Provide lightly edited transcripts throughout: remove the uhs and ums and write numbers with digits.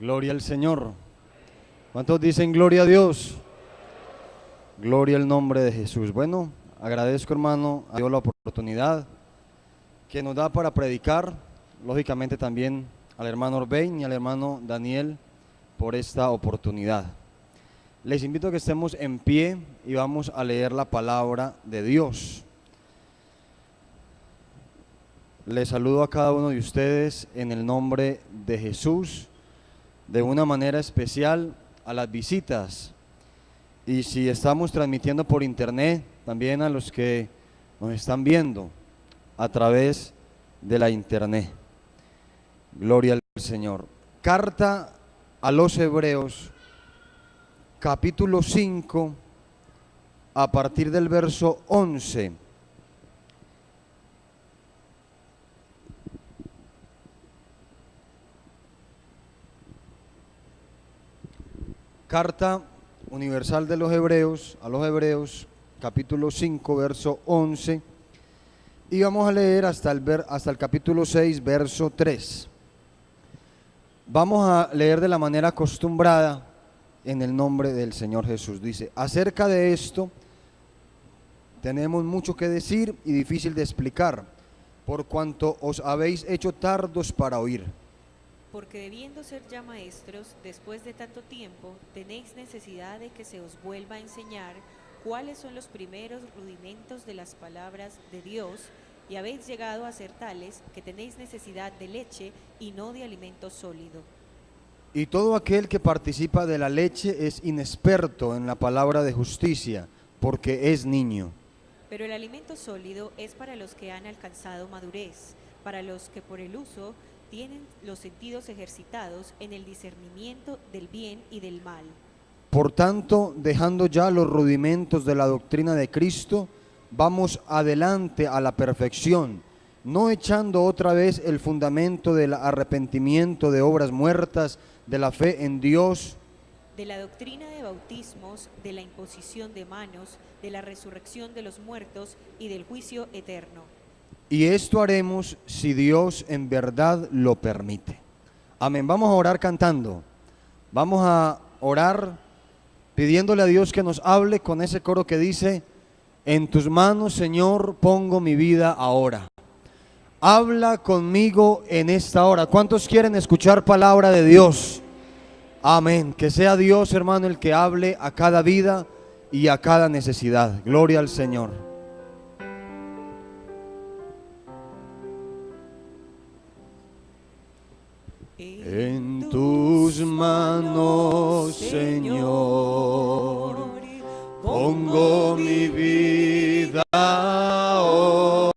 Gloria al Señor. ¿Cuántos dicen gloria a Dios? Gloria al nombre de Jesús. Bueno, agradezco, hermano, a Dios la oportunidad que nos da para predicar. Lógicamente también al hermano Orbein y al hermano Daniel por esta oportunidad. Les invito a que estemos en pie y vamos a leer la palabra de Dios. Les saludo a cada uno de ustedes en el nombre de Jesús, de una manera especial a las visitas. Y si estamos transmitiendo por internet, también a los que nos están viendo a través de la internet. Gloria al Señor. Carta a los Hebreos, capítulo 5, a partir del verso 11. Carta universal de los Hebreos, a los Hebreos, capítulo 5, verso 11. Y vamos a leer hasta el capítulo 6, verso 3. Vamos a leer de la manera acostumbrada en el nombre del Señor Jesús. Dice: acerca de esto tenemos mucho que decir y difícil de explicar, por cuanto os habéis hecho tardos para oír. Porque debiendo ser ya maestros, después de tanto tiempo, tenéis necesidad de que se os vuelva a enseñar cuáles son los primeros rudimentos de las palabras de Dios, y habéis llegado a ser tales que tenéis necesidad de leche y no de alimento sólido. Y todo aquel que participa de la leche es inexperto en la palabra de justicia, porque es niño. Pero el alimento sólido es para los que han alcanzado madurez, para los que por el uso tienen los sentidos ejercitados en el discernimiento del bien y del mal. Por tanto, dejando ya los rudimentos de la doctrina de Cristo, vamos adelante a la perfección, no echando otra vez el fundamento del arrepentimiento de obras muertas, de la fe en Dios, de la doctrina de bautismos, de la imposición de manos, de la resurrección de los muertos y del juicio eterno. Y esto haremos si Dios en verdad lo permite. Amén. Vamos a orar cantando. Vamos a orar pidiéndole a Dios que nos hable con ese coro que dice: en tus manos, Señor, pongo mi vida ahora. Habla conmigo en esta hora. ¿Cuántos quieren escuchar palabra de Dios? Amén. Que sea Dios, hermano, el que hable a cada vida y a cada necesidad. Gloria al Señor. En tus manos, Señor, pongo mi vida ahora.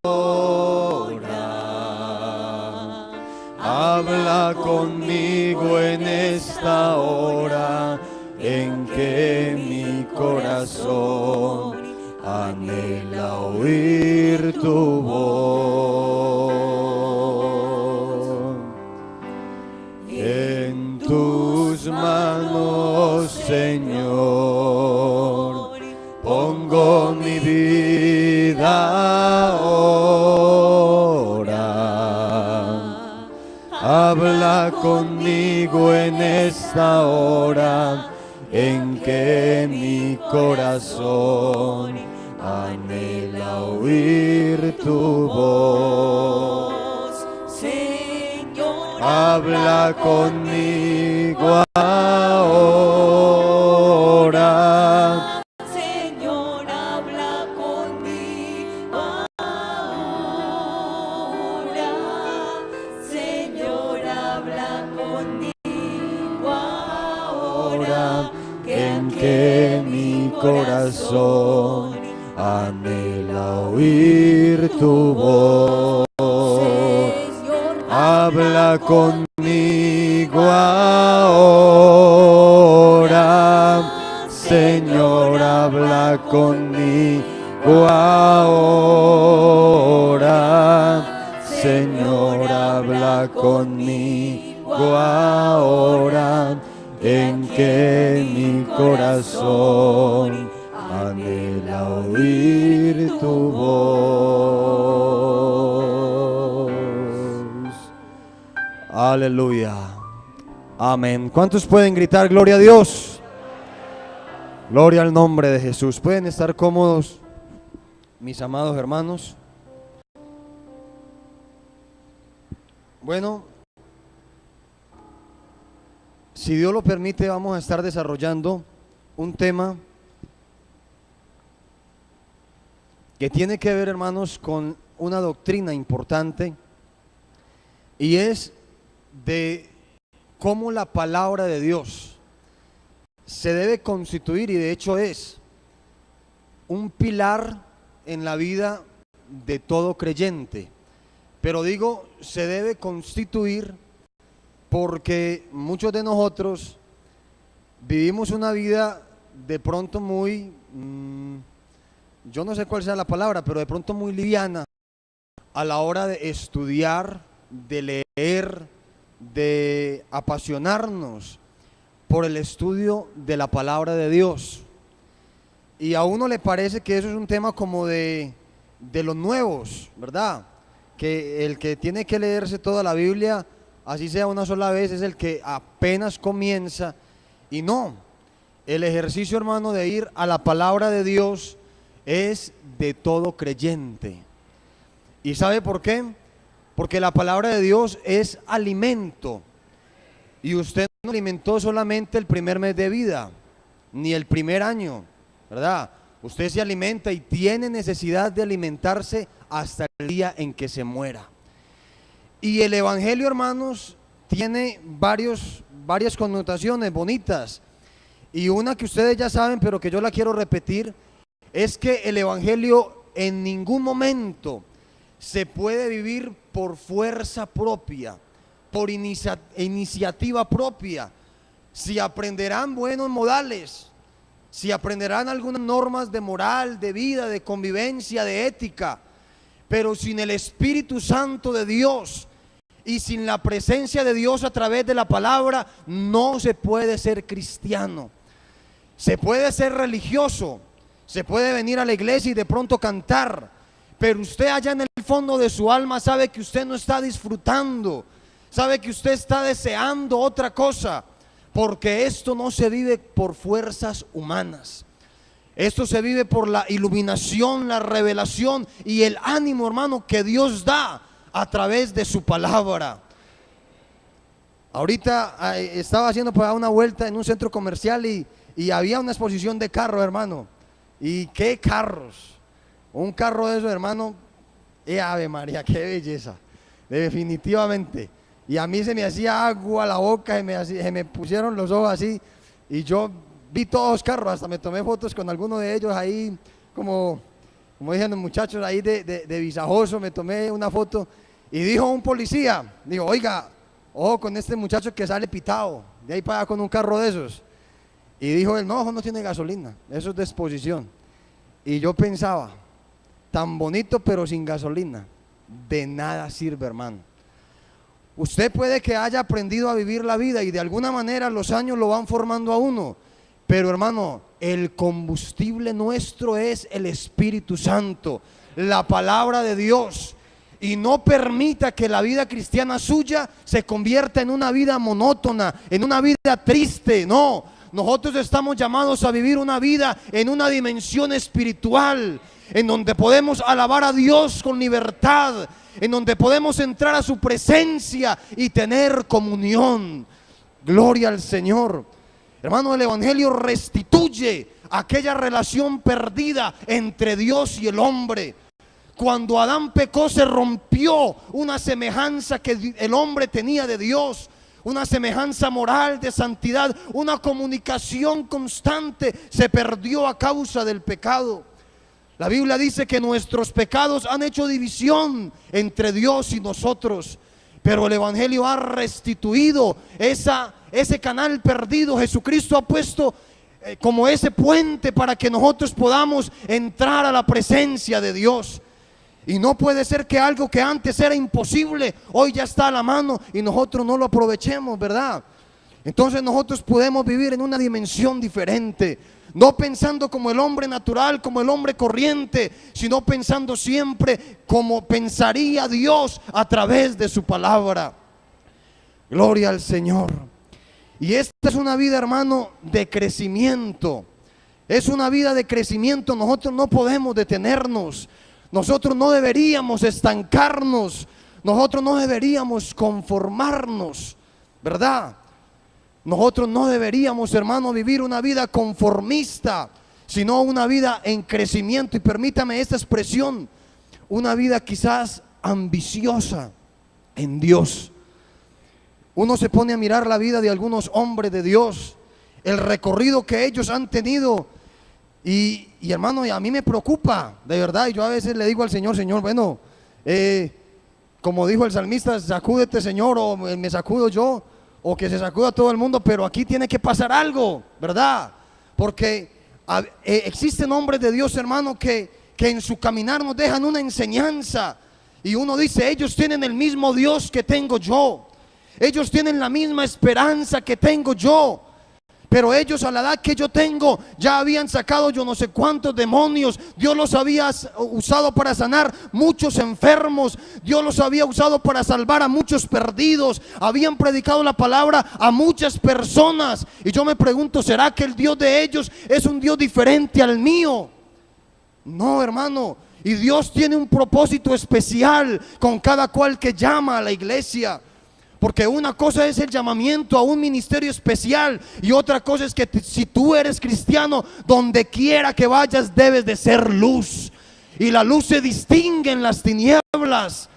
Habla conmigo en esta hora en que mi corazón anhela oír tu voz. En tus manos, Señor, pongo mi vida ahora. Habla conmigo en esta hora en que mi corazón anhela oír tu voz. Habla conmigo ahora. Señor, habla conmigo ahora. Señor, habla conmigo ahora. En que mi corazón anhela oír tu voz. Habla conmigo ahora, Señor, habla conmigo ahora, Señor, habla conmigo ahora, en que mi corazón anhela oír tu voz. Aleluya. Amén. ¿Cuántos pueden gritar gloria a Dios? Gloria al nombre de Jesús. ¿Pueden estar cómodos, mis amados hermanos? Bueno, si Dios lo permite, vamos a estar desarrollando un tema que tiene que ver, hermanos, con una doctrina importante, y es de cómo la palabra de Dios se debe constituir, y de hecho es un pilar en la vida de todo creyente. Pero digo, se debe constituir porque muchos de nosotros vivimos una vida de pronto muy, yo no sé cuál sea la palabra, pero de pronto muy liviana a la hora de estudiar, de leer, de apasionarnos por el estudio de la palabra de Dios. Y a uno le parece que eso es un tema como de los nuevos, ¿verdad? Que el que tiene que leerse toda la Biblia, así sea una sola vez, es el que apenas comienza. Y no, el ejercicio, hermano, de ir a la palabra de Dios es de todo creyente. ¿Y sabe por qué? Porque la palabra de Dios es alimento. Y usted no alimentó solamente el primer mes de vida, ni el primer año, ¿verdad? Usted se alimenta y tiene necesidad de alimentarse hasta el día en que se muera. Y el evangelio, hermanos, tiene varias connotaciones bonitas. Y una que ustedes ya saben, pero que yo la quiero repetir, es que el evangelio en ningún momento se puede vivir por fuerza propia, por iniciativa propia. Si aprenderán buenos modales, si aprenderán algunas normas de moral, de vida, de convivencia, de ética, pero sin el Espíritu Santo de Dios y sin la presencia de Dios a través de la palabra, no se puede ser cristiano. Se puede ser religioso, se puede venir a la iglesia y de pronto cantar, pero usted allá en el fondo de su alma sabe que usted no está disfrutando, sabe que usted está deseando otra cosa, porque esto no se vive por fuerzas humanas. Esto se vive por la iluminación, la revelación y el ánimo, hermano, que Dios da a través de su palabra. Ahorita estaba haciendo una vuelta en un centro comercial y había una exposición de carros, hermano. ¿Y qué carros? Un carro de esos, hermano, Ave María, qué belleza, definitivamente. Y a mí se me hacía agua la boca, se me pusieron los ojos así, y yo vi todos los carros, hasta me tomé fotos con alguno de ellos ahí, como dicen los muchachos ahí de visajoso, me tomé una foto, y dijo un policía, digo, oiga, ojo con este muchacho que sale pitado, de ahí para allá con un carro de esos. Y dijo él, no tiene gasolina, eso es de exposición. Y yo pensaba, tan bonito pero sin gasolina, de nada sirve, hermano. Usted puede que haya aprendido a vivir la vida y de alguna manera los años lo van formando a uno, pero hermano, el combustible nuestro es el Espíritu Santo, la palabra de Dios. Y no permita que la vida cristiana suya se convierta en una vida monótona, en una vida triste. No, nosotros estamos llamados a vivir una vida en una dimensión espiritual, en donde podemos alabar a Dios con libertad, en donde podemos entrar a su presencia y tener comunión. Gloria al Señor. Hermano, el evangelio restituye aquella relación perdida entre Dios y el hombre. Cuando Adán pecó, se rompió una semejanza que el hombre tenía de Dios, una semejanza moral de santidad, una comunicación constante se perdió a causa del pecado. La Biblia dice que nuestros pecados han hecho división entre Dios y nosotros, pero el evangelio ha restituido ese canal perdido. Jesucristo ha puesto como ese puente para que nosotros podamos entrar a la presencia de Dios. Y no puede ser que algo que antes era imposible, hoy ya está a la mano y nosotros no lo aprovechemos, ¿verdad? Entonces nosotros podemos vivir en una dimensión diferente, no pensando como el hombre natural, como el hombre corriente, sino pensando siempre como pensaría Dios a través de su palabra. Gloria al Señor. Y esta es una vida, hermano, de crecimiento. Es una vida de crecimiento. Nosotros no podemos detenernos. Nosotros no deberíamos estancarnos. Nosotros no deberíamos conformarnos, ¿verdad? Nosotros no deberíamos, hermano, vivir una vida conformista, sino una vida en crecimiento. Y permítame esta expresión, una vida quizás ambiciosa en Dios. Uno se pone a mirar la vida de algunos hombres de Dios, el recorrido que ellos han tenido, y hermano, a mí me preocupa, de verdad. Y yo a veces le digo al Señor, Señor, bueno, como dijo el salmista, sacúdete, Señor, o me sacudo yo, o que se sacuda todo el mundo, pero aquí tiene que pasar algo, ¿verdad? Porque existen hombres de Dios, hermano, que en su caminar nos dejan una enseñanza, y uno dice, ellos tienen el mismo Dios que tengo yo, ellos tienen la misma esperanza que tengo yo. Pero ellos, a la edad que yo tengo, ya habían sacado yo no sé cuántos demonios. Dios los había usado para sanar muchos enfermos. Dios los había usado para salvar a muchos perdidos. Habían predicado la palabra a muchas personas. Y yo me pregunto, ¿será que el Dios de ellos es un Dios diferente al mío? No, hermano. Y Dios tiene un propósito especial con cada cual que llama a la iglesia. Porque una cosa es el llamamiento a un ministerio especial, y otra cosa es que si tú eres cristiano, donde quiera que vayas debes de ser luz. Y la luz se distingue en las tinieblas.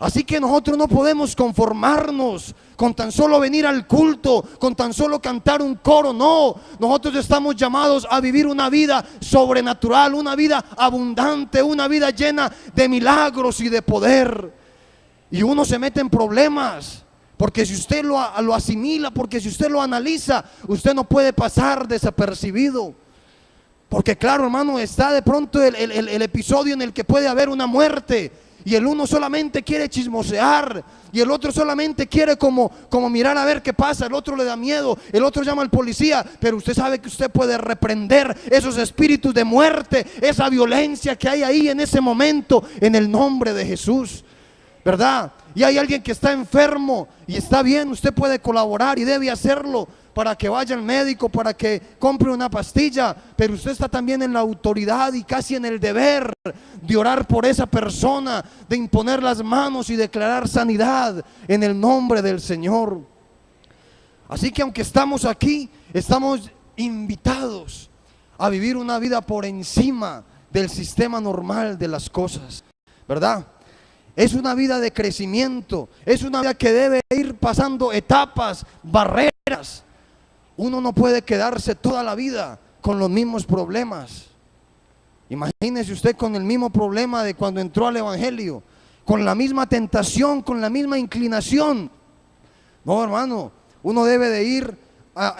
Así que nosotros no podemos conformarnos con tan solo venir al culto, con tan solo cantar un coro. No, nosotros estamos llamados a vivir una vida sobrenatural, una vida abundante, una vida llena de milagros y de poder. Y uno se mete en problemas, porque si usted lo asimila, porque si usted lo analiza, usted no puede pasar desapercibido. Porque claro, hermano, está de pronto el episodio en el que puede haber una muerte, y el uno solamente quiere chismosear, y el otro solamente quiere como mirar a ver qué pasa. El otro le da miedo, el otro llama al policía, pero usted sabe que usted puede reprender esos espíritus de muerte, esa violencia que hay ahí en ese momento, en el nombre de Jesús, ¿verdad? Y hay alguien que está enfermo y está bien, usted puede colaborar y debe hacerlo para que vaya al médico, para que compre una pastilla, pero usted está también en la autoridad y casi en el deber de orar por esa persona, de imponer las manos y declarar sanidad en el nombre del Señor. Así que aunque estamos aquí, estamos invitados a vivir una vida por encima del sistema normal de las cosas, ¿verdad? Es una vida de crecimiento, es una vida que debe ir pasando etapas, barreras. Uno no puede quedarse toda la vida con los mismos problemas. Imagínese usted con el mismo problema de cuando entró al evangelio, con la misma tentación, con la misma inclinación. No, hermano, uno debe de ir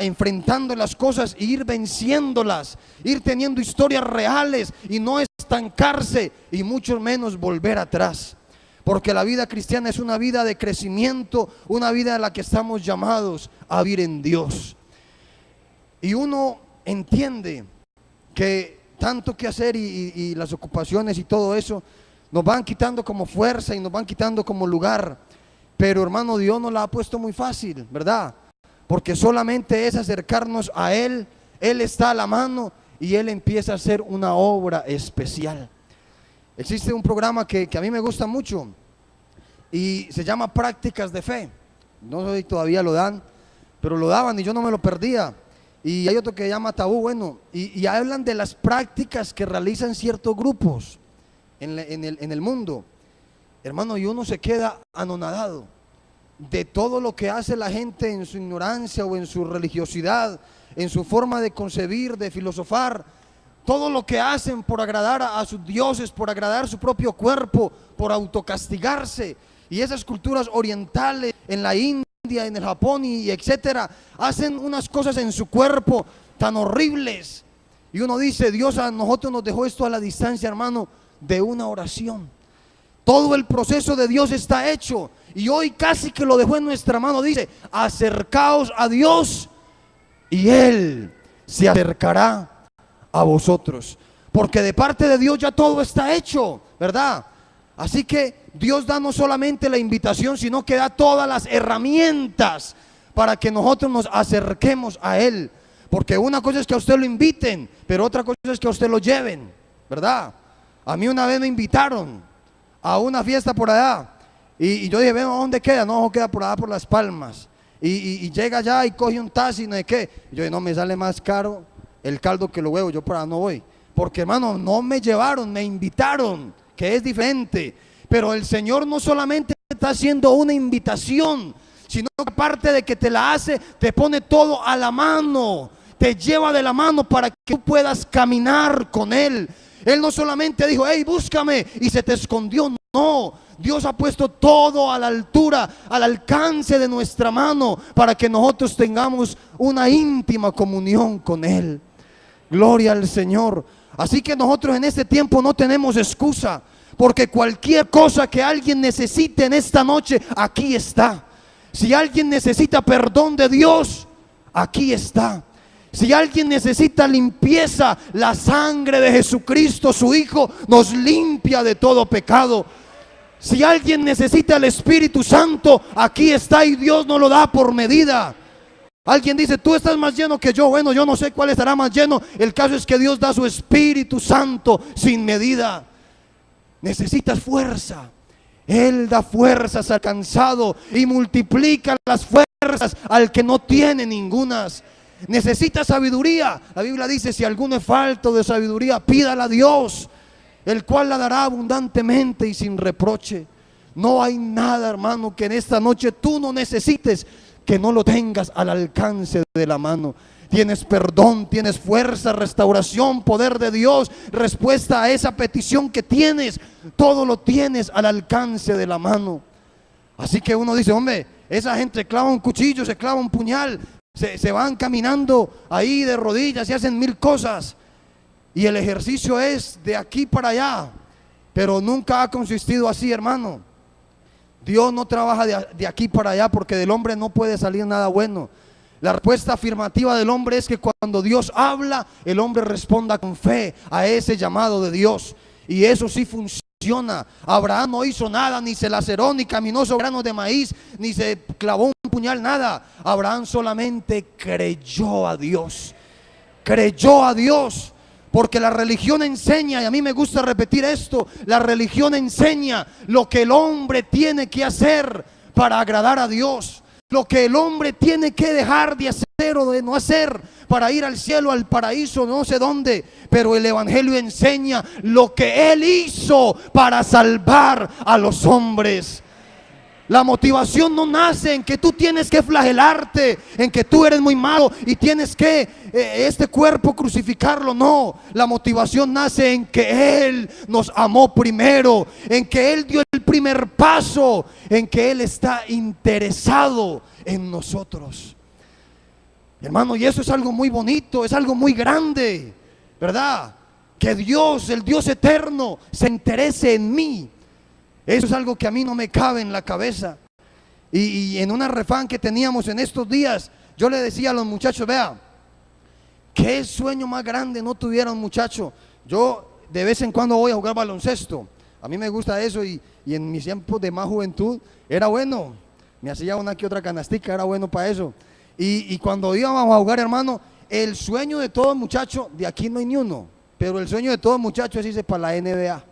enfrentando las cosas e ir venciéndolas, ir teniendo historias reales y no estancarse y mucho menos volver atrás. Porque la vida cristiana es una vida de crecimiento, una vida en la que estamos llamados a vivir en Dios. Y uno entiende que tanto que hacer y las ocupaciones y todo eso nos van quitando como fuerza y nos van quitando como lugar. Pero hermano, Dios nos la ha puesto muy fácil, ¿verdad? Porque solamente es acercarnos a Él. Él está a la mano y Él empieza a hacer una obra especial. Existe un programa que a mí me gusta mucho y se llama Prácticas de Fe. No sé si todavía lo dan, pero lo daban y yo no me lo perdía. Y hay otro que se llama Tabú, bueno, y hablan de las prácticas que realizan ciertos grupos en el mundo. Hermano, y uno se queda anonadado de todo lo que hace la gente en su ignorancia o en su religiosidad, en su forma de concebir, de filosofar. Todo lo que hacen por agradar a sus dioses, por agradar su propio cuerpo, por autocastigarse. Y esas culturas orientales en la India, en el Japón y etcétera, hacen unas cosas en su cuerpo tan horribles. Y uno dice, Dios a nosotros nos dejó esto a la distancia, hermano, de una oración. Todo el proceso de Dios está hecho. Y hoy casi que lo dejó en nuestra mano. Dice, acercaos a Dios y Él se acercará a vosotros, porque de parte de Dios ya todo está hecho, ¿verdad? Así que Dios da no solamente la invitación, sino que da todas las herramientas para que nosotros nos acerquemos a Él. Porque una cosa es que a usted lo inviten, pero otra cosa es que a usted lo lleven, ¿verdad? A mí una vez me invitaron a una fiesta por allá y yo dije, ven, ¿a dónde queda? No, queda por allá por Las Palmas. Y llega allá y coge un taxi, no sé qué. Y yo dije, no, me sale más caro el caldo que los huevos, yo para allá no voy. Porque, hermano, no me llevaron, me invitaron, que es diferente. Pero el Señor no solamente está haciendo una invitación, sino que aparte de que te la hace, te pone todo a la mano, te lleva de la mano para que tú puedas caminar con Él. Él no solamente dijo, hey, búscame, y se te escondió. No, Dios ha puesto todo a la altura, al alcance de nuestra mano, para que nosotros tengamos una íntima comunión con Él. Gloria al Señor. Así que nosotros en este tiempo no tenemos excusa, porque cualquier cosa que alguien necesite en esta noche, aquí está. Si alguien necesita perdón de Dios, aquí está. Si alguien necesita limpieza, la sangre de Jesucristo, su Hijo, nos limpia de todo pecado. Si alguien necesita el Espíritu Santo, aquí está y Dios nos lo da por medida. Alguien dice, tú estás más lleno que yo. Bueno, yo no sé cuál estará más lleno. El caso es que Dios da su Espíritu Santo sin medida. Necesitas fuerza. Él da fuerzas al cansado y multiplica las fuerzas al que no tiene ningunas. Necesitas sabiduría. La Biblia dice, si alguno es falto de sabiduría, pídala a Dios, el cual la dará abundantemente y sin reproche. No hay nada, hermano, que en esta noche tú no necesites, que no lo tengas al alcance de la mano. Tienes perdón, tienes fuerza, restauración, poder de Dios, respuesta a esa petición que tienes. Todo lo tienes al alcance de la mano. Así que uno dice, hombre, esa gente clava un cuchillo, se clava un puñal, se van caminando ahí de rodillas y hacen mil cosas. Y el ejercicio es de aquí para allá, pero nunca ha consistido así, hermano. Dios no trabaja de aquí para allá, porque del hombre no puede salir nada bueno. La respuesta afirmativa del hombre es que cuando Dios habla, el hombre responda con fe a ese llamado de Dios. Y eso sí funciona. Abraham no hizo nada, ni se laceró, ni caminó sobre granos de maíz, ni se clavó un puñal, nada. Abraham solamente creyó a Dios. Creyó a Dios. Porque la religión enseña, y a mí me gusta repetir esto, la religión enseña lo que el hombre tiene que hacer para agradar a Dios. Lo que el hombre tiene que dejar de hacer o de no hacer para ir al cielo, al paraíso, no sé dónde. Pero el evangelio enseña lo que Él hizo para salvar a los hombres. La motivación no nace en que tú tienes que flagelarte, en que tú eres muy malo y tienes que este cuerpo crucificarlo. No, la motivación nace en que Él nos amó primero, en que Él dio el primer paso, en que Él está interesado en nosotros. Hermano, y eso es algo muy bonito, es algo muy grande, ¿verdad? Que Dios, el Dios eterno, se interese en mí. Eso es algo que a mí no me cabe en la cabeza. Y en una refán que teníamos en estos días, yo le decía a los muchachos, vea, ¿qué sueño más grande no tuviera un muchacho? Yo de vez en cuando voy a jugar baloncesto. A mí me gusta eso y en mis tiempos de más juventud era bueno. Me hacía una que otra canastica, era bueno para eso. Y cuando íbamos a jugar, hermano, el sueño de todo muchacho, de aquí no hay ni uno, pero el sueño de todo muchacho es irse para la NBA,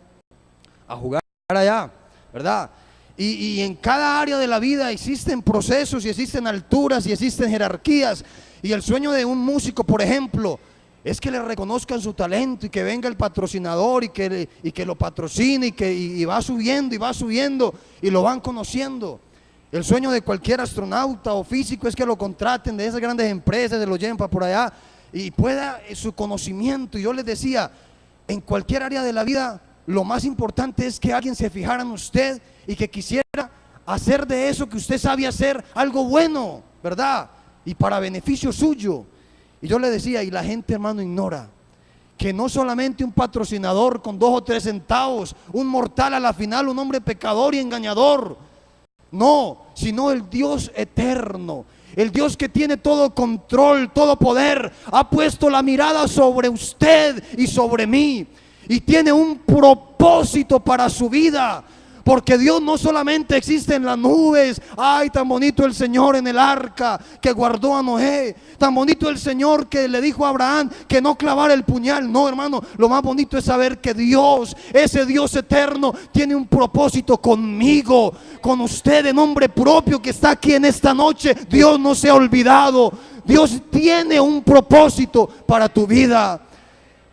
a jugar allá, ¿verdad? Y en cada área de la vida existen procesos y existen alturas y existen jerarquías. Y el sueño de un músico, por ejemplo, es que le reconozcan su talento y que venga el patrocinador y que lo patrocine y va subiendo y lo van conociendo. El sueño de cualquier astronauta o físico es que lo contraten de esas grandes empresas, se lo lleven para por allá y pueda su conocimiento. Y yo les decía, en cualquier área de la vida, lo más importante es que alguien se fijara en usted y que quisiera hacer de eso que usted sabe hacer algo bueno, ¿verdad? Y para beneficio suyo. Y yo le decía, y la gente, hermano, ignora que no solamente un patrocinador con 2 o 3 centavos, un mortal a la final, un hombre pecador y engañador, no, sino el Dios eterno, el Dios que tiene todo control, todo poder, ha puesto la mirada sobre usted y sobre mí. Y tiene un propósito para su vida, Porque Dios no solamente existe en las nubes. Ay, tan bonito el Señor en el arca que guardó a Noé. Tan bonito el Señor que le dijo a Abraham que no clavara el puñal. No, hermano, lo más bonito es saber que Dios, ese Dios eterno, tiene un propósito conmigo, con usted, en nombre propio que está aquí en esta noche. Dios no se ha olvidado. Dios tiene un propósito para tu vida.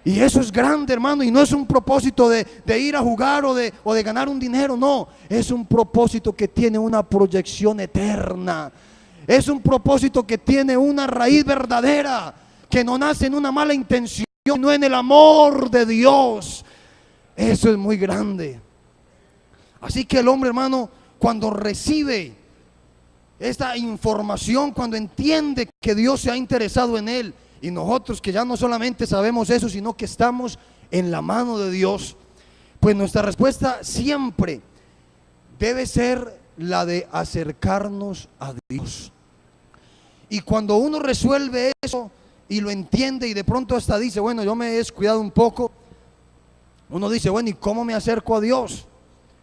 Y eso es grande, hermano, y no es un propósito de ir a jugar o de ganar un dinero, no. Es un propósito que tiene una proyección eterna. Es un propósito que tiene una raíz verdadera, que no nace en una mala intención, no en el amor de Dios. Eso es muy grande. Así que el hombre, hermano, cuando recibe esta información, cuando entiende que Dios se ha interesado en él, y nosotros que ya no solamente sabemos eso, sino que estamos en la mano de Dios, pues nuestra respuesta siempre debe ser la de acercarnos a Dios. Y cuando uno resuelve eso y lo entiende y de pronto hasta dice, bueno, yo me he descuidado un poco, uno dice, bueno, ¿y cómo me acerco a Dios?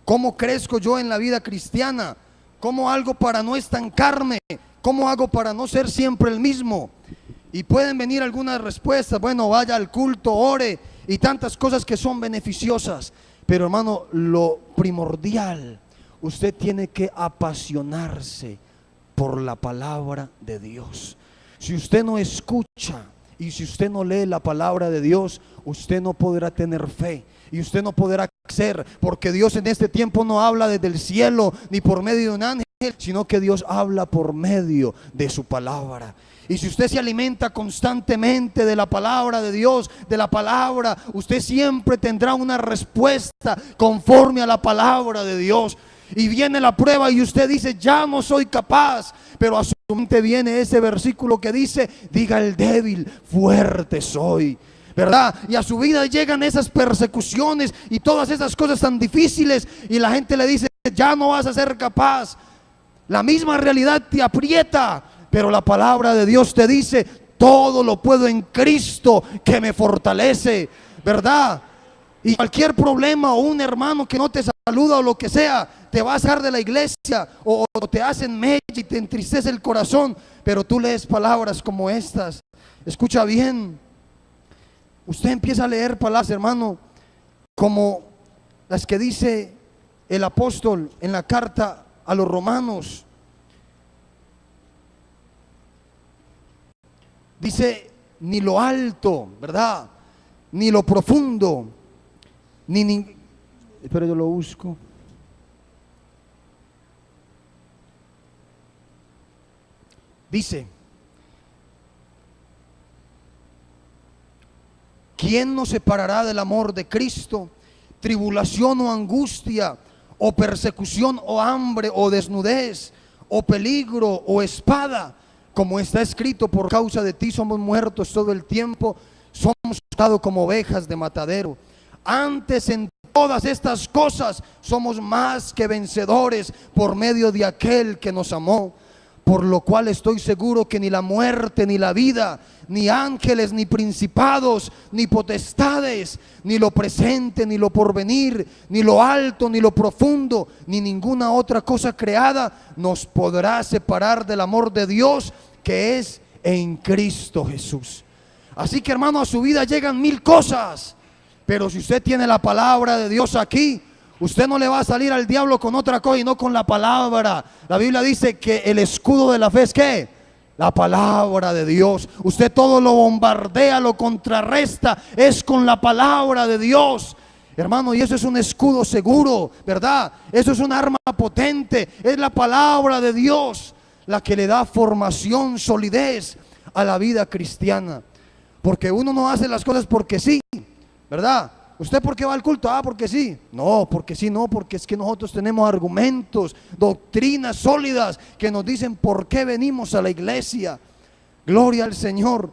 ¿Cómo crezco yo en la vida cristiana? ¿Cómo hago para no estancarme? ¿Cómo hago para no ser siempre el mismo? Y pueden venir algunas respuestas, bueno, vaya al culto, ore y tantas cosas que son beneficiosas. Pero hermano, lo primordial, usted tiene que apasionarse por la palabra de Dios. Si usted no escucha y si usted no lee la palabra de Dios, usted no podrá tener fe y usted no podrá crecer, porque Dios en este tiempo no habla desde el cielo ni por medio de un ángel, sino que Dios habla por medio de su palabra. Y si usted se alimenta constantemente de la palabra de Dios, de la palabra, usted siempre tendrá una respuesta conforme a la palabra de Dios. Y viene la prueba y usted dice, ya no soy capaz, pero a su mente viene ese versículo que dice, diga el débil, fuerte soy, ¿verdad? Y a su vida llegan esas persecuciones y todas esas cosas tan difíciles y la gente le dice, ya no vas a ser capaz. La misma realidad te aprieta, pero la palabra de Dios te dice, todo lo puedo en Cristo que me fortalece, ¿verdad? Y cualquier problema o un hermano que no te saluda o lo que sea, te va a sacar de la iglesia o te hacen mella y te entristece el corazón, pero tú lees palabras como estas. Escucha bien, usted empieza a leer palabras, hermano, como las que dice el apóstol en la carta a los romanos. Dice, ni lo alto, ¿verdad? Ni lo profundo, pero yo lo busco. Dice, ¿quién nos separará del amor de Cristo? Tribulación o angustia, o persecución o hambre, o desnudez, o peligro, o espada. Como está escrito, por causa de ti somos muertos todo el tiempo, somos tratados como ovejas de matadero. Antes en todas estas cosas somos más que vencedores por medio de aquel que nos amó. Por lo cual estoy seguro que ni la muerte, ni la vida, ni ángeles, ni principados, ni potestades, ni lo presente, ni lo porvenir, ni lo alto, ni lo profundo, ni ninguna otra cosa creada nos podrá separar del amor de Dios que es en Cristo Jesús. Así que, hermano, a su vida llegan 1000 cosas, pero si usted tiene la palabra de Dios aquí, usted no le va a salir al diablo con otra cosa y no con la palabra. La Biblia dice que el escudo de la fe es ¿qué? La palabra de Dios. Usted todo lo bombardea, lo contrarresta, es con la palabra de Dios, hermano, y eso es un escudo seguro, ¿verdad? Eso es un arma potente, es la palabra de Dios la que le da formación, solidez a la vida cristiana. Porque uno no hace las cosas porque sí, ¿verdad? ¿Usted por qué va al culto? Ah, porque sí. No, porque sí, no, porque es que nosotros tenemos argumentos, doctrinas sólidas que nos dicen por qué venimos a la iglesia. Gloria al Señor.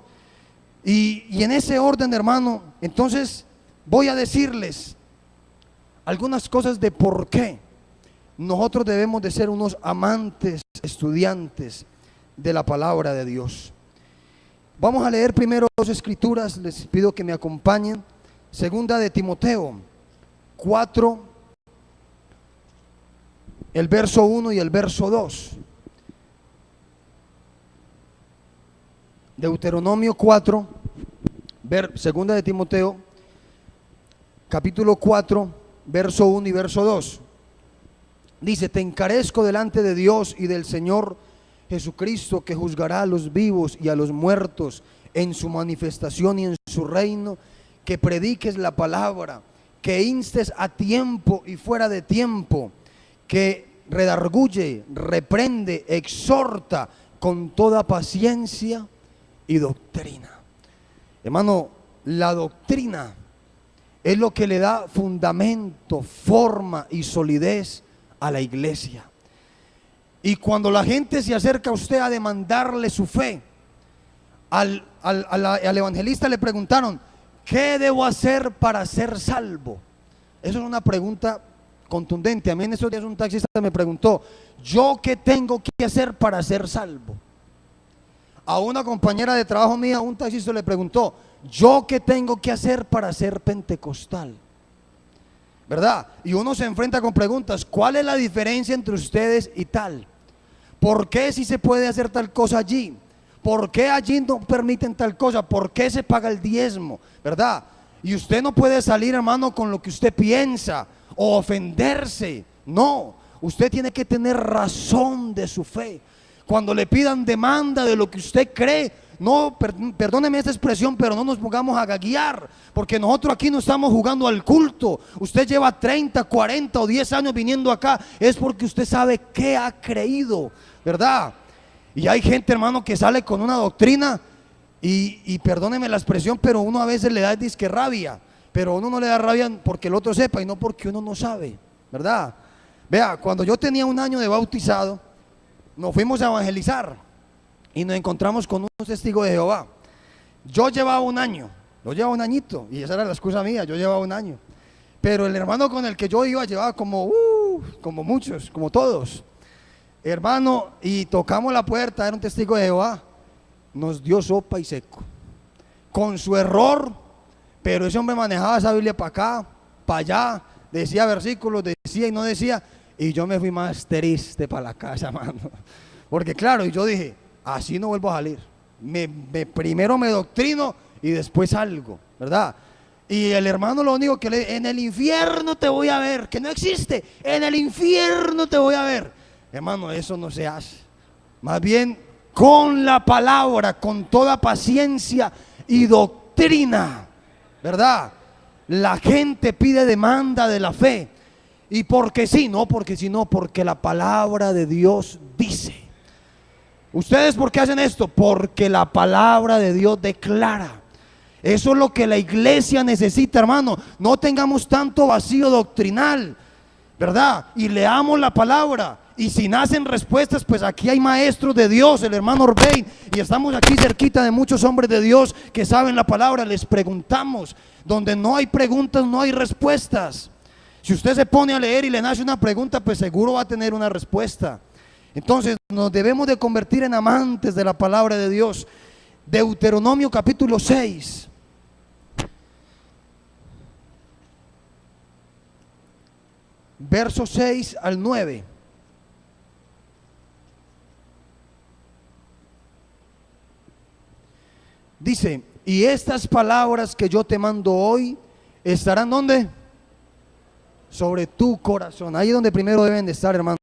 Y en ese orden, hermano, entonces voy a decirles algunas cosas de por qué nosotros debemos de ser unos amantes, estudiantes de la palabra de Dios. Vamos a leer primero 2 escrituras, les pido que me acompañen. Segunda de Timoteo 4, el verso 1 y el verso 2. Deuteronomio 4, segunda de Timoteo, capítulo 4, verso 1 y verso 2. Dice: te encarezco delante de Dios y del Señor Jesucristo, que juzgará a los vivos y a los muertos en su manifestación y en su reino, que prediques la palabra, que instes a tiempo y fuera de tiempo, que redarguye, reprende, exhorta con toda paciencia y doctrina. Hermano, la doctrina es lo que le da fundamento, forma y solidez a la iglesia. Y cuando la gente se acerca a usted a demandarle su fe, al evangelista le preguntaron: ¿qué debo hacer para ser salvo? Eso es una pregunta contundente. A mí en estos días un taxista me preguntó: ¿yo qué tengo que hacer para ser salvo? A una compañera de trabajo mía, un taxista le preguntó: ¿yo qué tengo que hacer para ser pentecostal? ¿Verdad? Y uno se enfrenta con preguntas: ¿cuál es la diferencia entre ustedes y tal? ¿Por qué si se puede hacer tal cosa allí? ¿Por qué allí no permiten tal cosa? ¿Por qué se paga el diezmo? ¿Verdad? Y usted no puede salir, hermano, con lo que usted piensa o ofenderse. No, usted tiene que tener razón de su fe. Cuando le pidan demanda de lo que usted cree, no, perdóneme esta expresión, pero no nos pongamos a gaguear, porque nosotros aquí no estamos jugando al culto. Usted lleva 30, 40 o 10 años viniendo acá, es porque usted sabe qué ha creído, ¿verdad? Y hay gente, hermano, que sale con una doctrina y perdóneme la expresión, pero uno a veces le da disque rabia, pero uno no le da rabia porque el otro sepa y no porque uno no sabe, ¿verdad? Vea, cuando yo tenía un año de bautizado, nos fuimos a evangelizar y nos encontramos con unos testigos de Jehová. Yo llevaba un año, yo llevaba un añito, y esa era la excusa mía, yo llevaba un año. Pero el hermano con el que yo iba llevaba como muchos, como todos. Hermano, y tocamos la puerta, era un testigo de Jehová, nos dio sopa y seco, con su error, pero ese hombre manejaba esa Biblia para acá, para allá, decía versículos, decía y no decía, y yo me fui más triste para la casa, hermano, porque claro, y yo dije: así no vuelvo a salir, primero me doctrino y después salgo, ¿verdad? Y el hermano lo único que le: en el infierno te voy a ver, que no existe, en el infierno te voy a ver. Hermano, eso no se hace. Más bien con la palabra, con toda paciencia y doctrina, ¿verdad? La gente pide demanda de la fe. Y porque sí, no porque sí, no, porque la palabra de Dios dice. ¿Ustedes por qué hacen esto? Porque la palabra de Dios declara. Eso es lo que la iglesia necesita, hermano. No tengamos tanto vacío doctrinal, ¿verdad? Y leamos la palabra. Y si nacen respuestas, pues aquí hay maestros de Dios, el hermano Orbein, y estamos aquí cerquita de muchos hombres de Dios que saben la palabra. Les preguntamos. Donde no hay preguntas, no hay respuestas. Si usted se pone a leer y le nace una pregunta, pues seguro va a tener una respuesta. Entonces nos debemos de convertir en amantes de la palabra de Dios. Deuteronomio capítulo 6. Versos 6 al 9. Dice: y estas palabras que yo te mando hoy estarán ¿dónde? Sobre tu corazón. Ahí es donde primero deben de estar, hermano.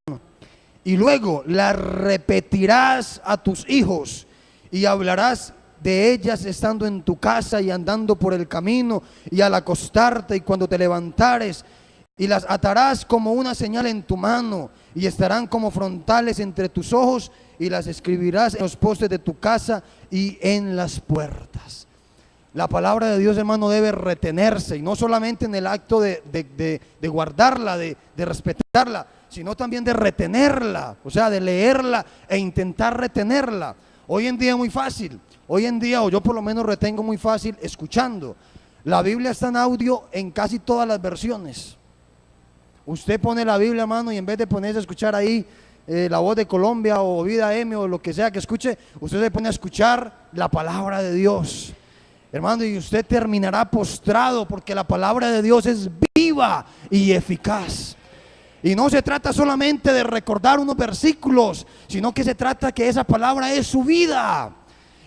Y luego las repetirás a tus hijos y hablarás de ellas estando en tu casa y andando por el camino y al acostarte y cuando te levantares, y las atarás como una señal en tu mano y estarán como frontales entre tus ojos, y las escribirás en los postes de tu casa y en las puertas. La palabra de Dios, hermano, debe retenerse, y no solamente en el acto de guardarla, de respetarla, sino también de retenerla, o sea, de leerla e intentar retenerla. Hoy en día es muy fácil, hoy en día, o yo por lo menos retengo muy fácil escuchando. La Biblia está en audio en casi todas las versiones. Usted pone la Biblia, hermano, y en vez de ponerse a escuchar ahí La Voz de Colombia o Vida M o lo que sea que escuche, usted se pone a escuchar la palabra de Dios, hermano, y usted terminará postrado, porque la palabra de Dios es viva y eficaz. Y no se trata solamente de recordar unos versículos, sino que se trata que esa palabra es su vida.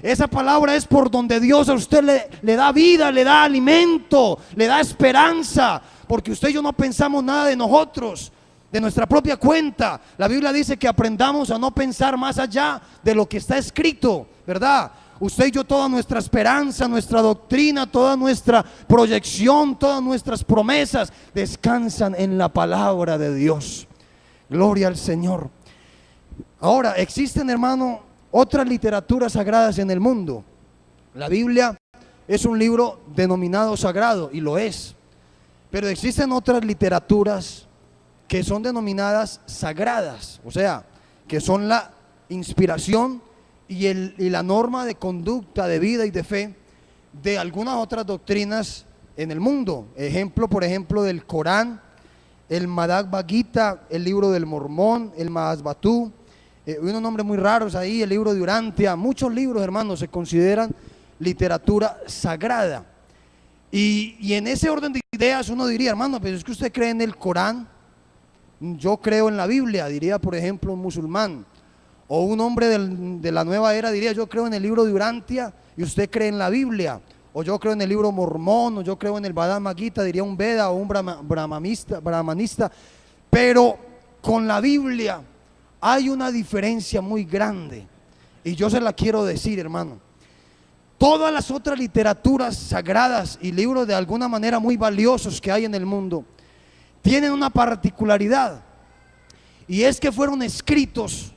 Esa palabra es por donde Dios a usted le da vida, le da alimento, le da esperanza. Porque usted y yo no pensamos nada de nosotros, de nuestra propia cuenta. La Biblia dice que aprendamos a no pensar más allá de lo que está escrito, ¿verdad? Usted y yo, toda nuestra esperanza, nuestra doctrina, toda nuestra proyección, todas nuestras promesas descansan en la palabra de Dios. Gloria al Señor. Ahora, existen, hermano, otras literaturas sagradas en el mundo. La Biblia es un libro denominado sagrado, y lo es. Pero existen otras literaturas que son denominadas sagradas, o sea, que son la inspiración y la norma de conducta, de vida y de fe de algunas otras doctrinas en el mundo. Ejemplo, por ejemplo, del Corán, el Bhagavad Gita, el libro del Mormón, el Mahasbatú, unos nombres muy raros ahí, el libro de Urantia. Muchos libros, hermanos, se consideran literatura sagrada. Y en ese orden de ideas uno diría, hermano, pero es que usted cree en el Corán, yo creo en la Biblia, diría por ejemplo un musulmán. O un hombre de la nueva era diría, yo creo en el libro de Urantia y usted cree en la Biblia. O yo creo en el libro Mormón, o yo creo en el Bhagavad Gita, diría un Veda o un brahmanista. Pero con la Biblia hay una diferencia muy grande, y yo se la quiero decir, hermano. Todas las otras literaturas sagradas y libros de alguna manera muy valiosos que hay en el mundo tienen una particularidad, y es que fueron escritos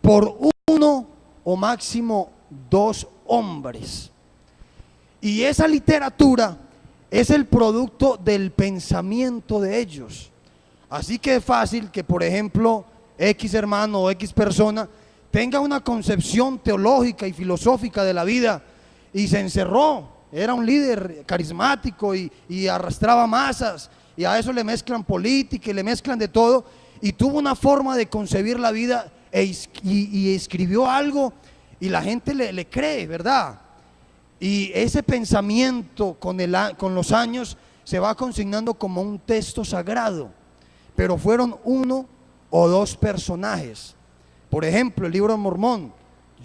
por uno o máximo dos hombres. Y esa literatura es el producto del pensamiento de ellos. Así que es fácil que, por ejemplo, X hermano o X persona tenga una concepción teológica y filosófica de la vida y se encerró. Era un líder carismático y arrastraba masas, y a eso le mezclan política y le mezclan de todo, y tuvo una forma de concebir la vida y escribió algo y la gente le cree, ¿verdad? Y ese pensamiento con los años se va consignando como un texto sagrado. Pero fueron uno o dos personajes. Por ejemplo, el libro de Mormón,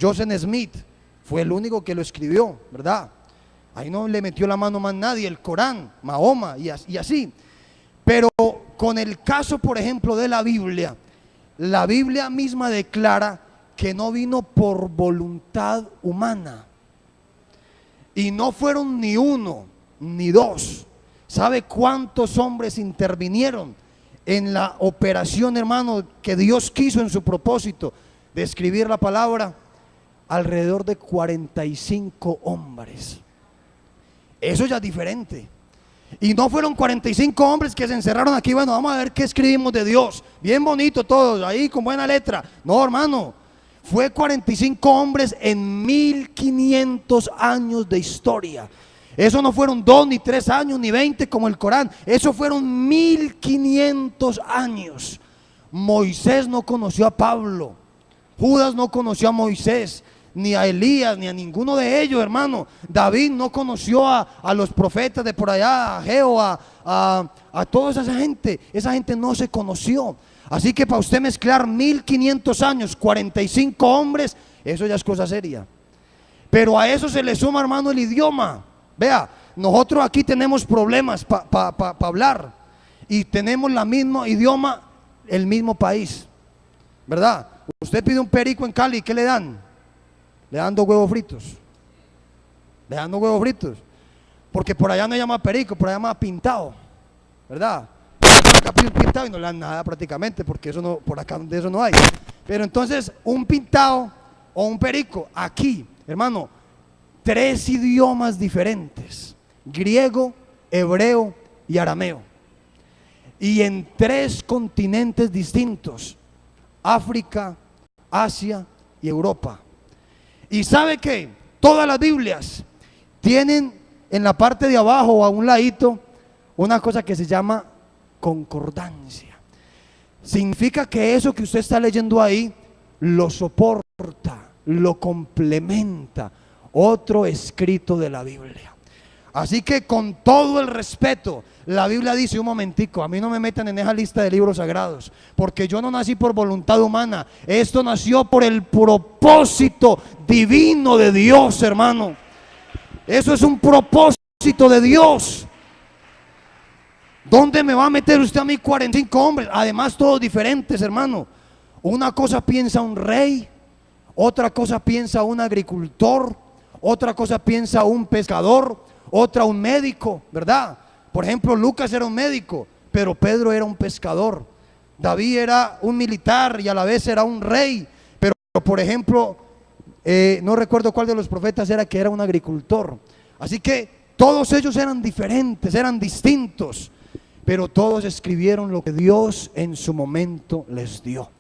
Joseph Smith fue el único que lo escribió, ¿verdad? Ahí no le metió la mano más nadie. El Corán, Mahoma y así. Pero con el caso, por ejemplo, de la Biblia misma declara que no vino por voluntad humana. Y no fueron ni uno ni dos. ¿Sabe cuántos hombres intervinieron en la operación, hermano, que Dios quiso en su propósito de escribir la palabra? Alrededor de 45 hombres. Eso ya es diferente. Y no fueron 45 hombres que se encerraron aquí, bueno, vamos a ver qué escribimos de Dios, bien bonito todos, ahí con buena letra. No, hermano, fue 45 hombres en 1500 años de historia. Eso no fueron 2 ni 3 años ni 20 como el Corán. Eso fueron 1500 años. Moisés no conoció a Pablo, Judas no conoció a Moisés, ni a Elías, ni a ninguno de ellos, hermano. David no conoció a los profetas de por allá, a Geo, a toda esa gente no se conoció. Así que para usted mezclar 1500 años, 45 hombres, eso ya es cosa seria. Pero a eso se le suma, hermano, el idioma. Vea, nosotros aquí tenemos problemas para hablar, y tenemos el mismo idioma, el mismo país, ¿verdad? Usted pide un perico en Cali, ¿qué le dan? Le dan 2 huevos fritos. Le dan 2 huevos fritos. Porque por allá no se llama perico, por allá se llama pintado, ¿verdad? Acá pide un pintado y no le dan nada prácticamente, porque eso no, por acá de eso no hay. Pero entonces, un pintado o un perico, aquí, hermano, 3 idiomas diferentes: griego, hebreo y arameo. Y en 3 continentes distintos: África, Asia y Europa. Y sabe que todas las Biblias tienen en la parte de abajo o a un ladito una cosa que se llama concordancia. Significa que eso que usted está leyendo ahí lo soporta, lo complementa otro escrito de la Biblia. Así que con todo el respeto, la Biblia dice, un momentico, a mí no me metan en esa lista de libros sagrados, porque yo no nací por voluntad humana, esto nació por el propósito divino de Dios, hermano. Eso es un propósito de Dios. ¿Dónde me va a meter usted a mí 45 hombres? Además todos diferentes, hermano. Una cosa piensa un rey, otra cosa piensa un agricultor, otra cosa piensa un pescador, otra un médico, ¿verdad? Por ejemplo, Lucas era un médico, pero Pedro era un pescador. David era un militar y a la vez era un rey, pero por ejemplo, no recuerdo cuál de los profetas era que era un agricultor. Así que todos ellos eran diferentes, eran distintos, pero todos escribieron lo que Dios en su momento les dio.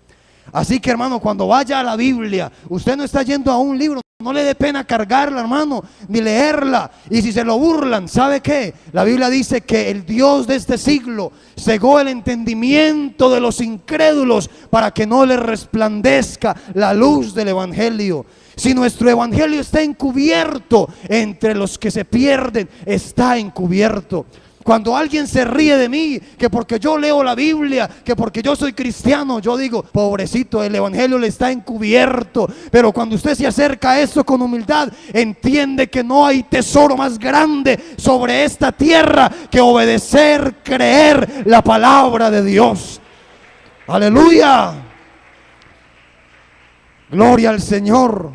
Así que, hermano, cuando vaya a la Biblia, usted no está yendo a un libro, no le dé pena cargarla, hermano, ni leerla. Y si se lo burlan, ¿sabe qué? La Biblia dice que el Dios de este siglo cegó el entendimiento de los incrédulos para que no les resplandezca la luz del evangelio. Si nuestro evangelio está encubierto, entre los que se pierden está encubierto. Cuando alguien se ríe de mí, que porque yo leo la Biblia, que porque yo soy cristiano, yo digo, pobrecito, el evangelio le está encubierto. Pero cuando usted se acerca a eso con humildad, entiende que no hay tesoro más grande sobre esta tierra que obedecer, creer la palabra de Dios. Aleluya. Gloria al Señor.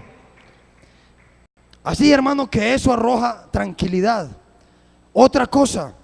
Así, hermano, que eso arroja tranquilidad. Otra cosa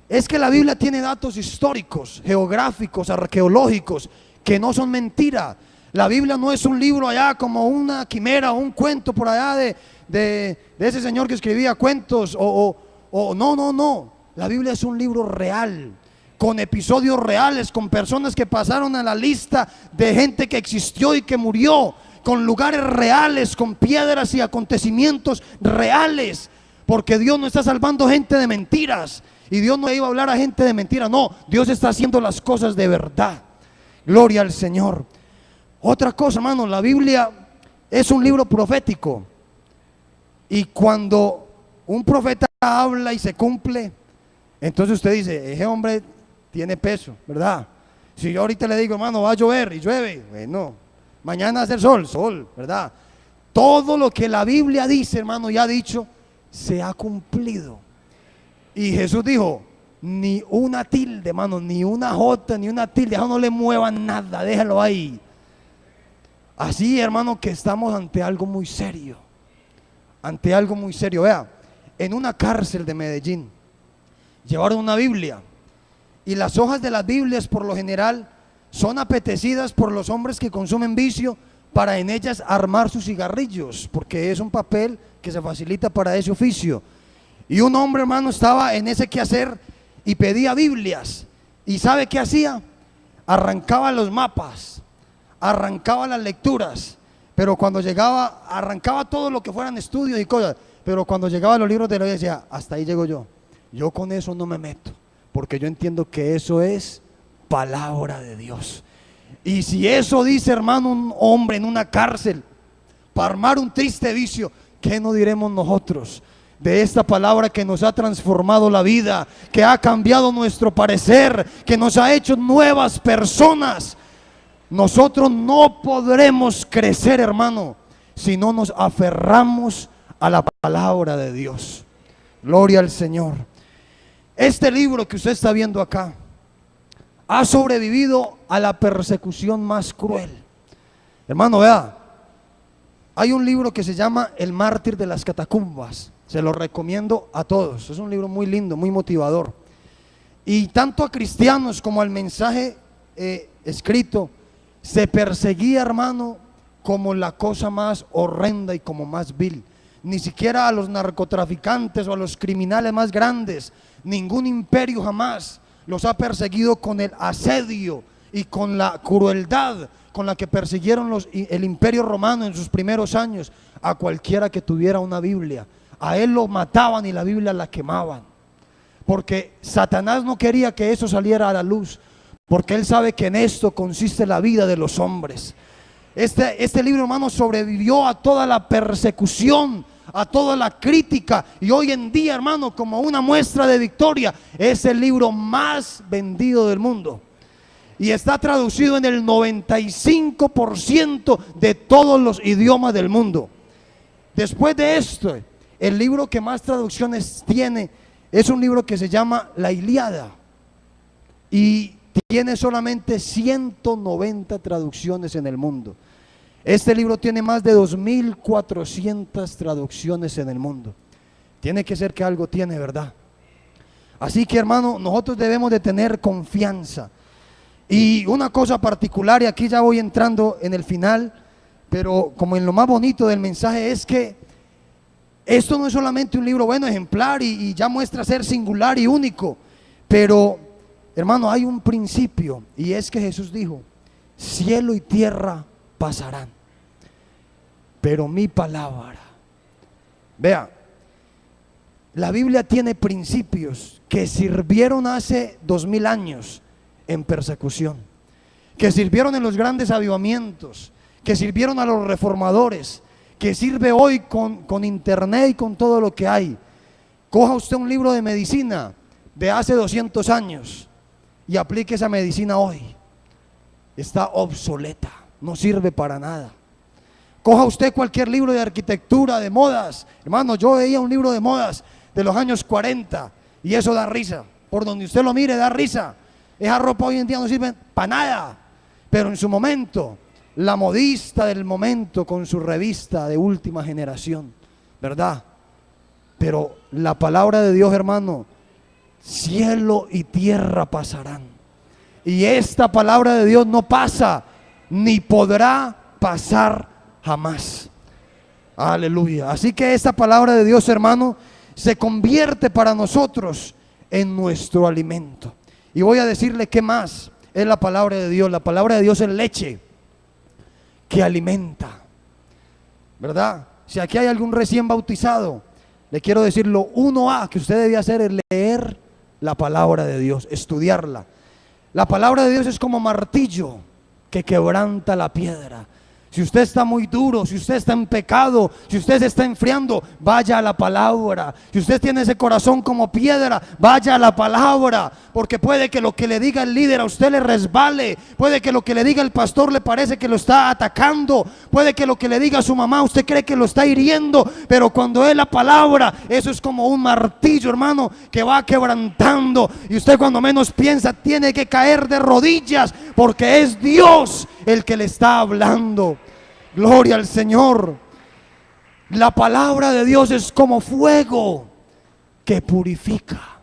es que la Biblia tiene datos históricos, geográficos, arqueológicos, que no son mentira. La Biblia no es un libro allá como una quimera o un cuento por allá de ese señor que escribía cuentos no. La Biblia es un libro real, con episodios reales, con personas que pasaron a la lista de gente que existió y que murió, con lugares reales, con piedras y acontecimientos reales, porque Dios no está salvando gente de mentiras. Y Dios no iba a hablar a gente de mentira, no, Dios está haciendo las cosas de verdad. Gloria al Señor. Otra cosa, hermano, la Biblia es un libro profético. Y cuando un profeta habla y se cumple, entonces usted dice, ese hombre tiene peso, ¿verdad? Si yo ahorita le digo, hermano, va a llover y llueve, bueno, mañana va a hacer sol, ¿verdad? Todo lo que la Biblia dice, hermano, ya ha dicho, se ha cumplido. Y Jesús dijo, ni una tilde, hermano, ni una jota, ni una tilde, no le muevan nada, déjalo ahí. Así, hermano, que estamos ante algo muy serio. Ante algo muy serio. Vea, en una cárcel de Medellín llevaron una Biblia. Y las hojas de las Biblias, por lo general, son apetecidas por los hombres que consumen vicio para en ellas armar sus cigarrillos, porque es un papel que se facilita para ese oficio. Y un hombre, hermano, estaba en ese quehacer y pedía Biblias. ¿Y sabe qué hacía? Arrancaba los mapas, arrancaba las lecturas, pero cuando llegaba, arrancaba todo lo que fueran estudios y cosas, pero cuando llegaba a los libros de la Biblia decía, hasta ahí llego yo con eso no me meto, porque yo entiendo que eso es palabra de Dios. Y si eso dice, hermano, un hombre en una cárcel para armar un triste vicio, ¿qué no diremos nosotros de esta palabra que nos ha transformado la vida, que ha cambiado nuestro parecer, que nos ha hecho nuevas personas? Nosotros no podremos crecer, hermano, si no nos aferramos a la palabra de Dios. Gloria al Señor. Este libro que usted está viendo acá ha sobrevivido a la persecución más cruel. Hermano, vea, hay un libro que se llama El mártir de las catacumbas. Se lo recomiendo a todos. Es un libro muy lindo, muy motivador. Y tanto a cristianos como al mensaje escrito, se perseguía, hermano, como la cosa más horrenda y como más vil. Ni siquiera a los narcotraficantes o a los criminales más grandes, ningún imperio jamás los ha perseguido con el asedio y con la crueldad con la que persiguieron el imperio romano en sus primeros años a cualquiera que tuviera una Biblia. A él lo mataban y la Biblia la quemaban, porque Satanás no quería que eso saliera a la luz, porque él sabe que en esto consiste la vida de los hombres. Este libro, hermano, sobrevivió a toda la persecución, a toda la crítica, y hoy en día, hermano, como una muestra de victoria, es el libro más vendido del mundo. Y está traducido en el 95% de todos los idiomas del mundo. Después de esto, el libro que más traducciones tiene es un libro que se llama La Ilíada, y tiene solamente 190 traducciones en el mundo. Este libro tiene más de 2400 traducciones en el mundo. Tiene que ser que algo tiene, ¿verdad? Así que, hermano, nosotros debemos de tener confianza. Y una cosa particular, y aquí ya voy entrando en el final, pero como en lo más bonito del mensaje, es que esto no es solamente un libro bueno, ejemplar, y ya muestra ser singular y único, pero, hermano, hay un principio, y es que Jesús dijo: cielo y tierra pasarán, pero mi palabra. Vea, la Biblia tiene principios que sirvieron hace 2000 años en persecución, que sirvieron en los grandes avivamientos, que sirvieron a los reformadores, que sirve hoy con internet y con todo lo que hay. Coja usted un libro de medicina de hace 200 años y aplique esa medicina hoy. Está obsoleta, no sirve para nada. Coja usted cualquier libro de arquitectura, de modas. Hermano, yo veía un libro de modas de los años 40 y eso da risa. Por donde usted lo mire, da risa. Esa ropa hoy en día no sirve para nada. Pero en su momento, la modista del momento con su revista de última generación, ¿verdad? Pero la palabra de Dios, hermano, cielo y tierra pasarán. Y esta palabra de Dios no pasa, ni podrá pasar jamás. Aleluya. Así que esta palabra de Dios, hermano, se convierte para nosotros en nuestro alimento. Y voy a decirle qué más es la palabra de Dios. La palabra de Dios es leche que alimenta, ¿verdad? Si aquí hay algún recién bautizado, le quiero decir lo 1A que usted debe hacer es leer la palabra de Dios, estudiarla. La palabra de Dios es como martillo que quebranta la piedra. Si usted está muy duro, si usted está en pecado, si usted se está enfriando, vaya a la palabra. Si usted tiene ese corazón como piedra, vaya a la palabra. Porque puede que lo que le diga el líder a usted le resbale. Puede que lo que le diga el pastor le parece que lo está atacando. Puede que lo que le diga a su mamá usted cree que lo está hiriendo. Pero cuando es la palabra, eso es como un martillo, hermano, que va quebrantando. Y usted cuando menos piensa tiene que caer de rodillas, porque es Dios el que le está hablando. Gloria al Señor. La palabra de Dios es como fuego que purifica.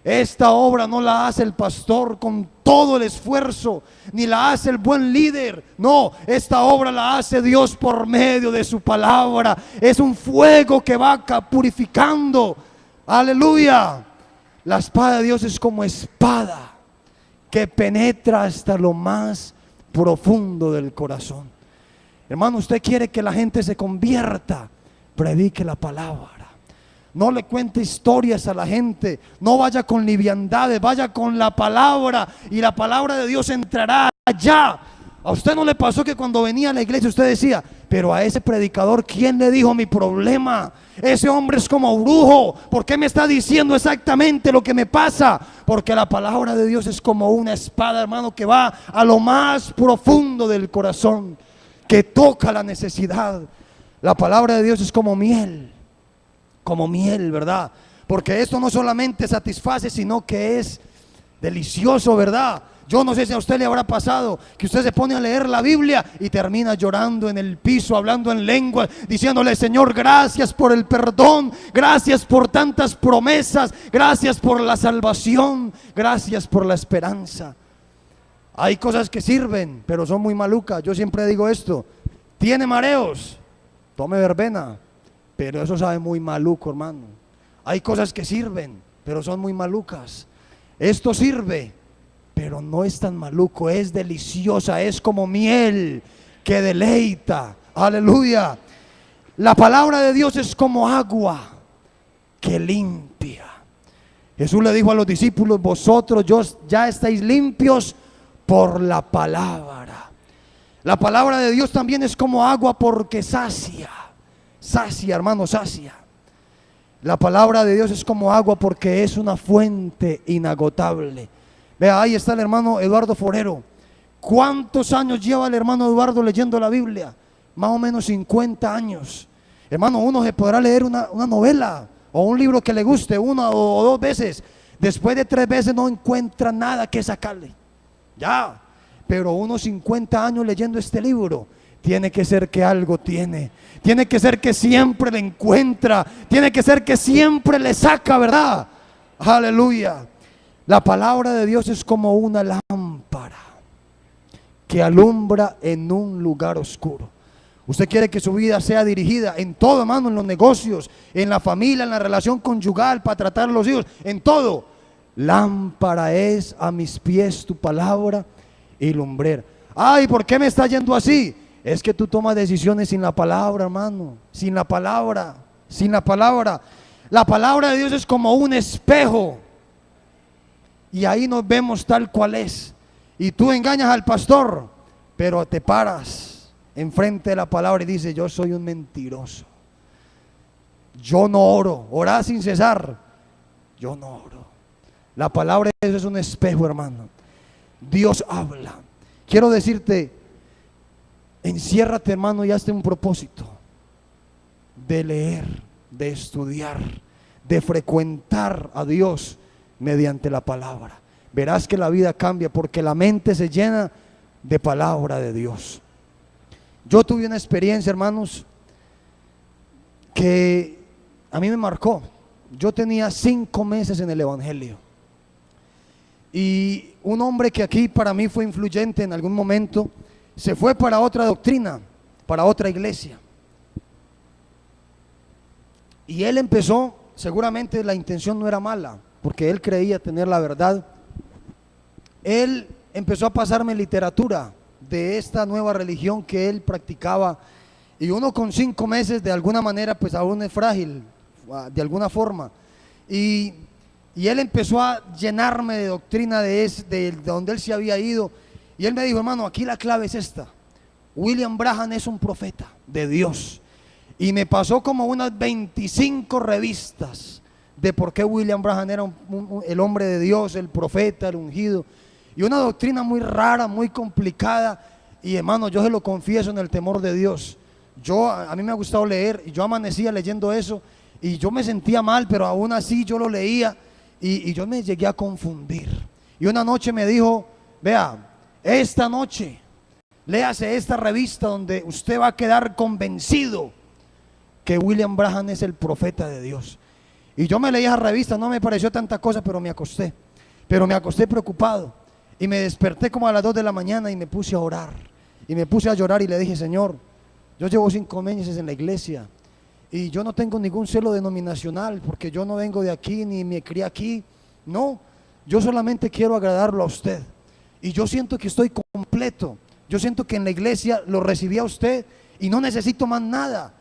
Esta obra no la hace el pastor con todo el esfuerzo, ni la hace el buen líder. No, esta obra la hace Dios por medio de su palabra. Es un fuego que va purificando. Aleluya. La espada de Dios es como espada que penetra hasta lo más profundo del corazón. Hermano, usted quiere que la gente se convierta, predique la palabra. No le cuente historias a la gente, no vaya con liviandades, vaya con la palabra, y la palabra de Dios entrará allá. ¿A usted no le pasó que cuando venía a la iglesia usted decía: pero a ese predicador, ¿quién le dijo mi problema? Ese hombre es como brujo, ¿por qué me está diciendo exactamente lo que me pasa? Porque la palabra de Dios es como una espada, hermano, que va a lo más profundo del corazón, que toca la necesidad. La palabra de Dios es como miel, ¿verdad? Porque esto no solamente satisface, sino que es delicioso, ¿verdad? Yo no sé si a usted le habrá pasado que usted se pone a leer la Biblia y termina llorando en el piso, hablando en lengua, diciéndole: Señor, gracias por el perdón, gracias por tantas promesas, gracias por la salvación, gracias por la esperanza. Hay cosas que sirven, pero son muy malucas. Yo siempre digo esto: tiene mareos, tome verbena, pero eso sabe muy maluco, hermano. Hay cosas que sirven, pero son muy malucas. Esto sirve, pero no es tan maluco, es deliciosa, es como miel que deleita. Aleluya. La palabra de Dios es como agua que limpia. Jesús le dijo a los discípulos: vosotros ya estáis limpios por la palabra. La palabra de Dios también es como agua porque sacia. sacia, hermano, sacia. La palabra de Dios es como agua porque es una fuente inagotable. Vea, ahí está el hermano Eduardo Forero. ¿Cuántos años lleva el hermano Eduardo leyendo la Biblia? Más o menos 50 años. Hermano, uno se podrá leer una novela o un libro que le guste una o dos veces. Después de 3 veces no encuentra nada que sacarle. Ya, pero unos 50 años leyendo este libro, tiene que ser que algo tiene. Tiene que ser que siempre le encuentra. Tiene que ser que siempre le saca, ¿verdad? Aleluya. La palabra de Dios es como una lámpara que alumbra en un lugar oscuro. Usted quiere que su vida sea dirigida en todo, hermano, en los negocios, en la familia, en la relación conyugal, para tratar a los hijos, en todo. Lámpara es a mis pies tu palabra y lumbrera. Ay, ¿por qué me está yendo así? Es que tú tomas decisiones sin la palabra, hermano. Sin la palabra, sin la palabra. La palabra de Dios es como un espejo. Y ahí nos vemos tal cual es. Y tú engañas al pastor, pero te paras enfrente de la palabra y dices: yo soy un mentiroso. Yo no oro. Orás sin cesar. Yo no oro. La palabra de Dios es un espejo, hermano. Dios habla. Quiero decirte, enciérrate, hermano, y hazte un propósito de leer, de estudiar, de frecuentar a Dios mediante la palabra. Verás que la vida cambia porque la mente se llena de palabra de Dios. Yo tuve una experiencia, hermanos, que a mí me marcó. Yo tenía 5 meses en el evangelio. Y un hombre que aquí para mí fue influyente en algún momento, se fue para otra doctrina, para otra iglesia. Y él empezó, seguramente la intención no era mala, porque él creía tener la verdad. Él empezó a pasarme literatura de esta nueva religión que él practicaba. Y uno con 5 meses, de alguna manera, pues aún es frágil, de alguna forma. Y él empezó a llenarme de doctrina de donde él se había ido. Y él me dijo: hermano, aquí la clave es esta: William Branham es un profeta de Dios. Y me pasó como unas 25 revistas de por qué William Branham era el hombre de Dios, el profeta, el ungido. Y una doctrina muy rara, muy complicada. Y hermano, yo se lo confieso en el temor de Dios. A mí me ha gustado leer, y yo amanecía leyendo eso, y yo me sentía mal, pero aún así yo lo leía, y yo me llegué a confundir. Y una noche me dijo: vea, esta noche léase esta revista donde usted va a quedar convencido que William Branham es el profeta de Dios. Y yo me leí esa revista, no me pareció tanta cosa, pero me acosté preocupado. Y me desperté como a las 2 de la mañana y me puse a orar. Y me puse a llorar y le dije: Señor, yo llevo 5 meses en la iglesia y yo no tengo ningún celo denominacional, porque yo no vengo de aquí ni me crié aquí. No, yo solamente quiero agradarlo a usted. Y yo siento que estoy completo. Yo siento que en la iglesia lo recibí a usted y no necesito más nada.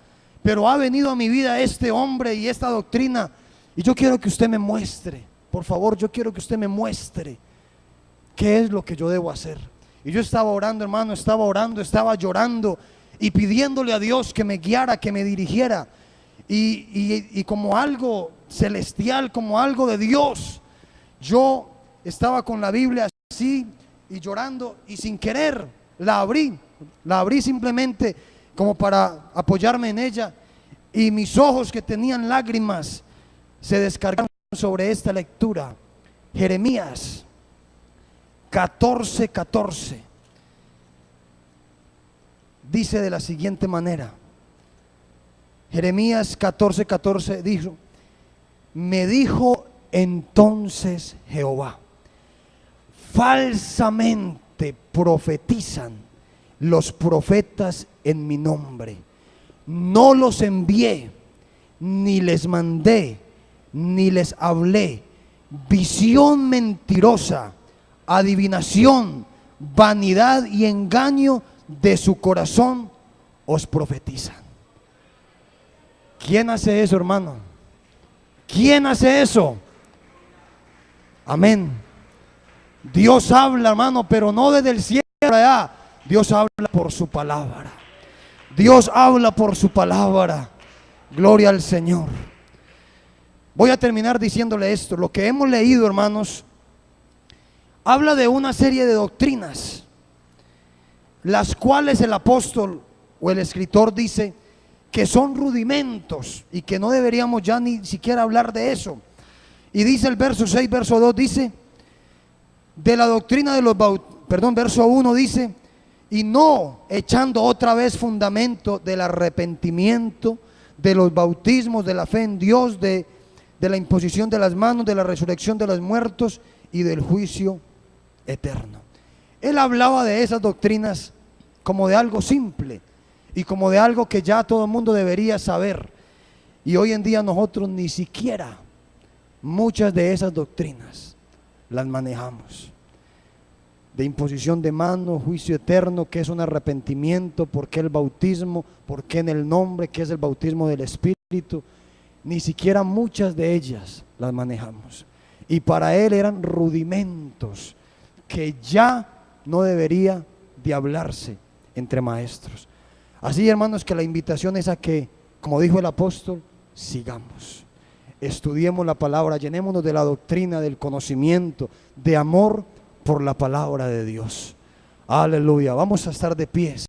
Pero ha venido a mi vida este hombre y esta doctrina, y yo quiero que usted me muestre. Por favor, yo quiero que usted me muestre qué es lo que yo debo hacer. Y yo estaba orando, hermano, estaba llorando y pidiéndole a Dios que me guiara, que me dirigiera. Y como algo celestial, como algo de Dios, yo estaba con la Biblia así y llorando, y sin querer la abrí simplemente como para apoyarme en ella, y mis ojos, que tenían lágrimas, se descargaron sobre esta lectura. Jeremías 14:14 dice de la siguiente manera. Jeremías 14:14 dijo: me dijo entonces Jehová, falsamente profetizan los profetas en mi nombre. No los envié, ni les mandé, ni les hablé. Visión mentirosa, adivinación, vanidad y engaño de su corazón os profetizan. ¿Quién hace eso, hermano? ¿Quién hace eso? Amén. Dios habla, hermano, pero no desde el cielo allá. Dios habla por su palabra. Dios habla por su palabra. Gloria al Señor. Voy a terminar diciéndole esto. Lo que hemos leído, hermanos, habla de una serie de doctrinas, las cuales el apóstol o el escritor dice que son rudimentos y que no deberíamos ya ni siquiera hablar de eso. Y dice el verso 6, verso 2, dice, de la doctrina de los verso 1 dice, y no echando otra vez fundamento del arrepentimiento, de los bautismos, de la fe en Dios, de la imposición de las manos, de la resurrección de los muertos y del juicio eterno. Él hablaba de esas doctrinas como de algo simple y como de algo que ya todo el mundo debería saber. Y hoy en día nosotros ni siquiera muchas de esas doctrinas las manejamos. De imposición de manos, juicio eterno, que es un arrepentimiento, por qué el bautismo, por qué en el nombre, que es el bautismo del Espíritu. Ni siquiera muchas de ellas las manejamos. Y para él eran rudimentos que ya no debería de hablarse entre maestros. Así, hermanos, que la invitación es a que, como dijo el apóstol, sigamos, estudiemos la palabra, llenémonos de la doctrina, del conocimiento, de amor por la palabra de Dios. Aleluya. Vamos a estar de pies.